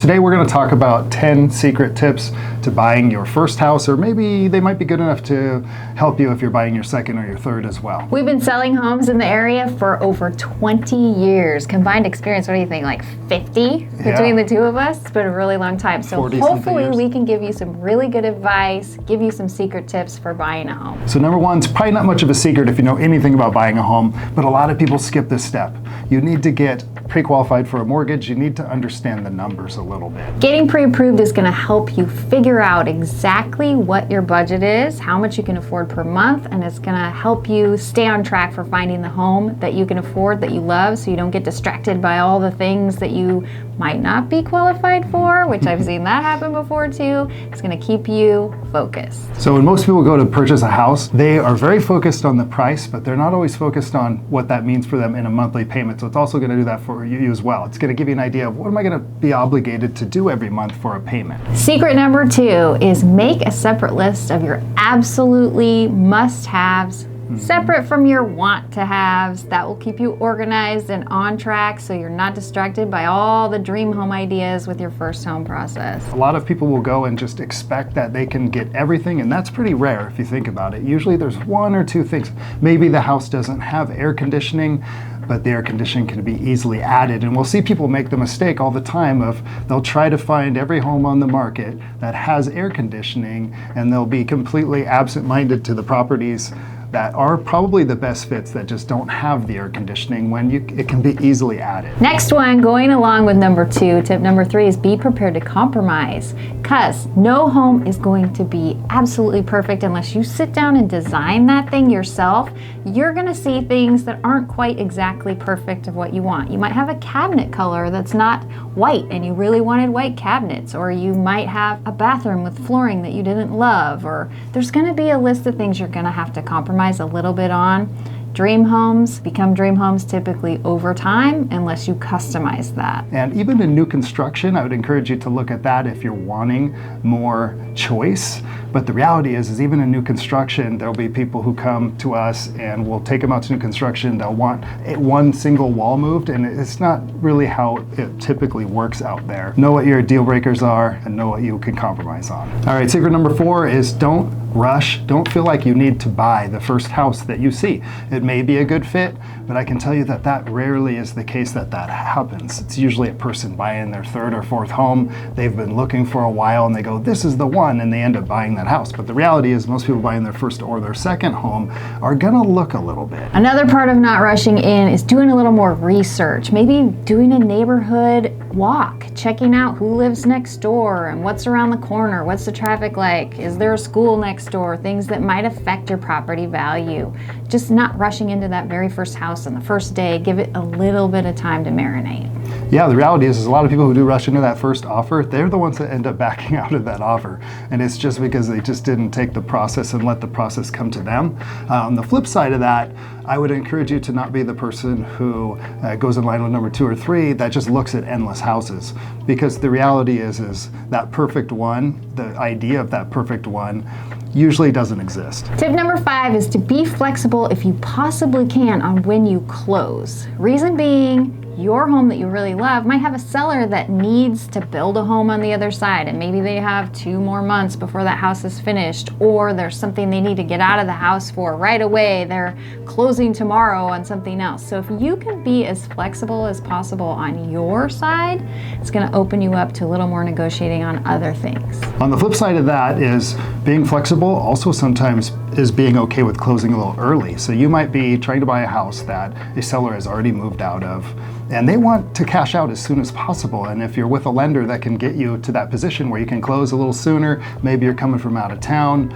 Today we're going to talk about 10 secret tips to buying your first house, or maybe they might be good enough to help you if you're buying your second or your third as well. We've been selling homes in the area for over 20 years. Combined experience, what do you think, like 50 between the two of us? It's been a really long time. So hopefully we can give you some really good advice, give you some secret tips for buying a home. So number one, it's probably not much of a secret if you know anything about buying a home, but a lot of people skip this step. You need to get pre-qualified for a mortgage. You need to understand the numbers a little bit. Getting pre-approved is going to help you figure out exactly what your budget is, how much you can afford per month, and it's going to help you stay on track for finding the home that you can afford, that you love, so you don't get distracted by all the things that you might not be qualified for, which I've seen that happen before too. It's going to keep you focused. So when most people go to purchase a house, they are very focused on the price, but they're not always focused on what that means for them in a monthly payment. So it's also going to do that for you as well. It's going to give you an idea of what am I going to be obligated to do every month for a payment. Secret number 2 is make a separate list of your absolutely must-haves, separate from your want-to-haves. That will keep you organized and on track so you're not distracted by all the dream home ideas with your first home process. A lot of people will go and just expect that they can get everything, and that's pretty rare if you think about it. Usually there's one or two things. Maybe the house doesn't have air conditioning, but the air conditioning can be easily added. And we'll see people make the mistake all the time of they'll try to find every home on the market that has air conditioning, and they'll be completely absent-minded to the properties that are probably the best fits that just don't have the air conditioning when it can be easily added. Next one, going along with number 2, tip number 3 is be prepared to compromise, because no home is going to be absolutely perfect unless you sit down and design that thing yourself. You're gonna see things that aren't quite exactly perfect of what you want. You might have a cabinet color that's not white and you really wanted white cabinets, or you might have a bathroom with flooring that you didn't love, or there's gonna be a list of things you're gonna have to compromise a little bit on. Dream homes become dream homes typically over time unless you customize that. And even in new construction, I would encourage you to look at that if you're wanting more choice. But the reality is even in new construction, there'll be people who come to us and we'll take them out to new construction. They'll want one single wall moved, and it's not really how it typically works out there. Know what your deal breakers are and know what you can compromise on. All right, secret number 4 is don't rush. Don't feel like you need to buy the first house that you see. It may be a good fit, but I can tell you that that rarely is the case that happens. It's usually a person buying their third or fourth home. They've been looking for a while and they go, this is the one, and they end up buying that house. But the reality is most people buying their first or their second home are gonna look a little bit. Another part of not rushing in is doing a little more research. Maybe doing a neighborhood walk, checking out who lives next door and what's around the corner, what's the traffic like, is there a school next door, things that might affect your property value. Just not rushing into that very first house on the first day. Give it a little bit of time to marinate. Yeah, the reality is a lot of people who do rush into that first offer, they're the ones that end up backing out of that offer. And it's just because they just didn't take the process and let the process come to them. On the flip side of that, I would encourage you to not be the person who goes in line with number 2 or 3 that just looks at endless houses. Because the reality is that perfect one, the idea of that perfect one, usually doesn't exist. Tip number 5 is to be flexible if you possibly can on when you close. Reason being, your home that you really love might have a seller that needs to build a home on the other side, and maybe they have 2 more months before that house is finished, or there's something they need to get out of the house for right away. They're closing tomorrow on something else. So if you can be as flexible as possible on your side, it's going to open you up to a little more negotiating on other things. On the flip side of that is being flexible also sometimes is being okay with closing a little early. So you might be trying to buy a house that a seller has already moved out of, and they want to cash out as soon as possible. And if you're with a lender that can get you to that position where you can close a little sooner, maybe you're coming from out of town.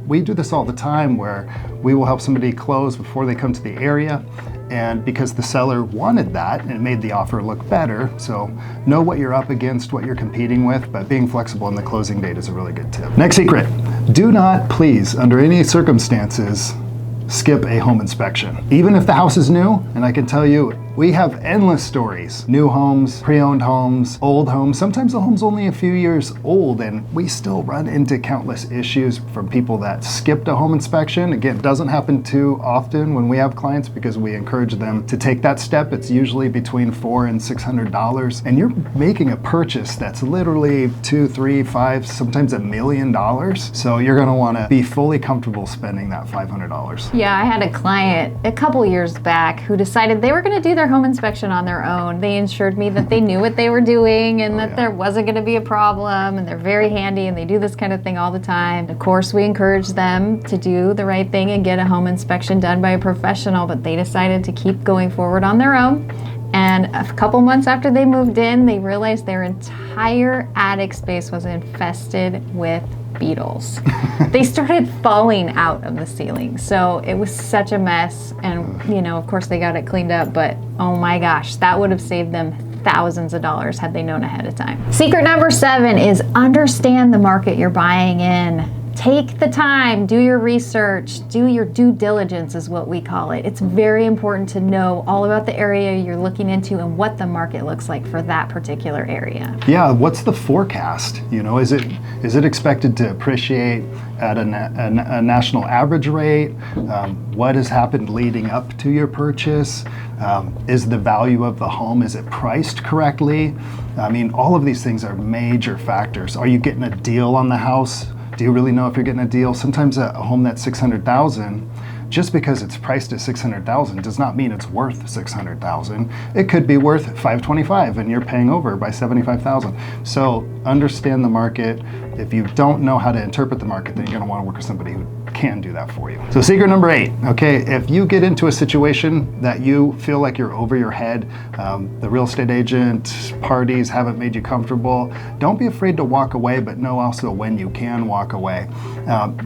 We do this all the time where we will help somebody close before they come to the area. And because the seller wanted that, and it made the offer look better. So know what you're up against, what you're competing with, but being flexible in the closing date is a really good tip. Next secret, do not, please, under any circumstances, skip a home inspection. Even if the house is new, and I can tell you, we have endless stories. New homes, pre-owned homes, old homes. Sometimes the home's only a few years old and we still run into countless issues from people that skipped a home inspection. Again, it doesn't happen too often when we have clients because we encourage them to take that step. It's usually between $400 and $600. And you're making a purchase that's literally $2, $3, $5, sometimes $1 million. So you're gonna wanna be fully comfortable spending that $500. Yeah, I had a client a couple years back who decided they were gonna do their home inspection on their own. They assured me that they knew what they were doing and that there wasn't going to be a problem, and they're very handy and they do this kind of thing all the time. Of course, we encourage them to do the right thing and get a home inspection done by a professional, but they decided to keep going forward on their own. And a couple months after they moved in, they realized their entire attic space was infested with beetles. They started falling out of the ceiling. So it was such a mess. And, of course they got it cleaned up, but oh my gosh, that would have saved them thousands of dollars had they known ahead of time. Secret number 7 is understand the market you're buying in. Take the time, do your research, do your due diligence is what we call it. It's very important to know all about the area you're looking into and what the market looks like for that particular area. Yeah, what's the forecast? Is it expected to appreciate at a national average rate? What has happened leading up to your purchase? Is the value of the home, is it priced correctly? I mean, all of these things are major factors. Are you getting a deal on the house? Do you really know if you're getting a deal? Sometimes a home that's $600,000, just because it's priced at $600,000 does not mean it's worth $600,000. It could be worth $525,000 and you're paying over by $75,000. So understand the market. If you don't know how to interpret the market, then you're going to want to work with somebody who can do that for you. So secret number 8, okay, if you get into a situation that you feel like you're over your head, the real estate agent, parties haven't made you comfortable, don't be afraid to walk away, but know also when you can walk away.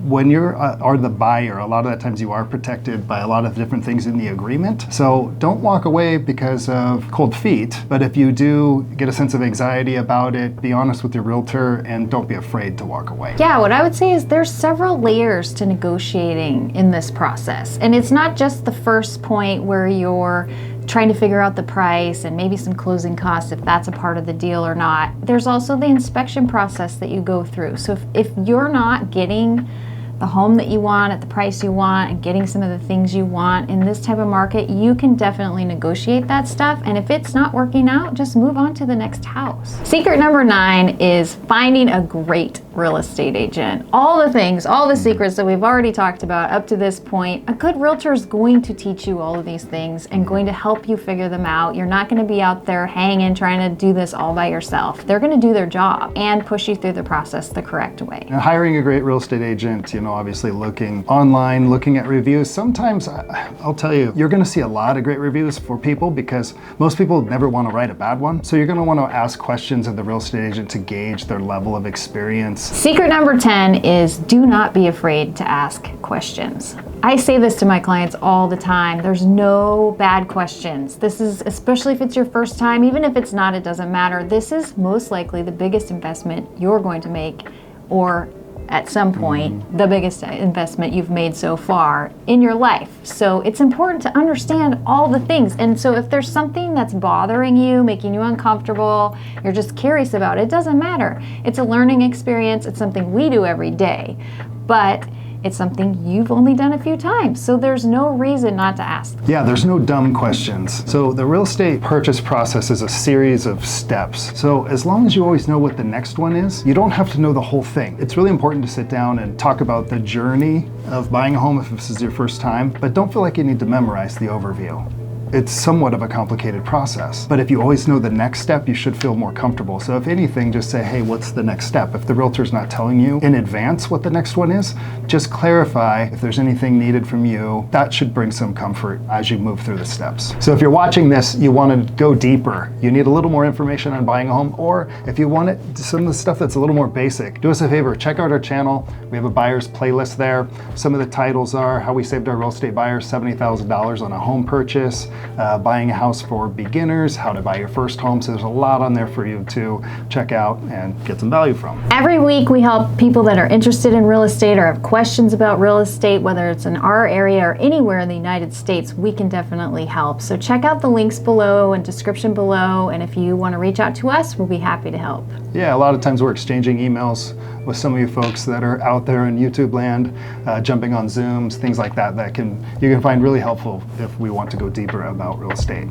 When you're are the buyer, a lot of the times you are protected by a lot of different things in the agreement. So don't walk away because of cold feet, but if you do get a sense of anxiety about it, be honest with your realtor and don't be afraid to walk away. Yeah, what I would say is there's several layers to negotiating in this process. And it's not just the first point where you're trying to figure out the price and maybe some closing costs if that's a part of the deal or not. There's also the inspection process that you go through. So if you're not getting the home that you want at the price you want and getting some of the things you want in this type of market, you can definitely negotiate that stuff. And if it's not working out, just move on to the next house. Secret number 9 is finding a great real estate agent. All the things, all the secrets that we've already talked about up to this point, a good realtor is going to teach you all of these things and going to help you figure them out. You're not going to be out there hanging trying to do this all by yourself. They're going to do their job and push you through the process the correct way. Now, hiring a great real estate agent, obviously looking online, looking at reviews. Sometimes, I'll tell you, you're gonna see a lot of great reviews for people because most people never wanna write a bad one. So you're gonna wanna ask questions of the real estate agent to gauge their level of experience. Secret number 10 is do not be afraid to ask questions. I say this to my clients all the time. There's no bad questions. This is, especially if it's your first time, even if it's not, it doesn't matter. This is most likely the biggest investment you're going to make, or at some point, the biggest investment you've made so far in your life. So it's important to understand all the things. And so if there's something that's bothering you, making you uncomfortable, you're just curious about it, doesn't matter. It's a learning experience. It's something we do every day, but it's something you've only done a few times. So there's no reason not to ask. Yeah, there's no dumb questions. So the real estate purchase process is a series of steps. So as long as you always know what the next one is, you don't have to know the whole thing. It's really important to sit down and talk about the journey of buying a home if this is your first time, but don't feel like you need to memorize the overview. It's somewhat of a complicated process, but if you always know the next step, you should feel more comfortable. So if anything, just say, hey, what's the next step? If the realtor's not telling you in advance what the next one is, just clarify if there's anything needed from you. That should bring some comfort as you move through the steps. So if you're watching this, you want to go deeper, you need a little more information on buying a home, or if you want some of the stuff that's a little more basic, do us a favor, check out our channel. We have a buyer's playlist there. Some of the titles are how we saved our real estate buyers $70,000 on a home purchase, buying a house for beginners, how to buy your first home. So there's a lot on there for you to check out and get some value from. Every week we help people that are interested in real estate or have questions about real estate, whether it's in our area or anywhere in the United States. We can definitely help. So check out the links below and description below, and if you want to reach out to us, we'll be happy to help. Yeah, a lot of times we're exchanging emails with some of you folks that are out there in YouTube land, jumping on Zooms, things like that, you can find really helpful if we want to go deeper about real estate.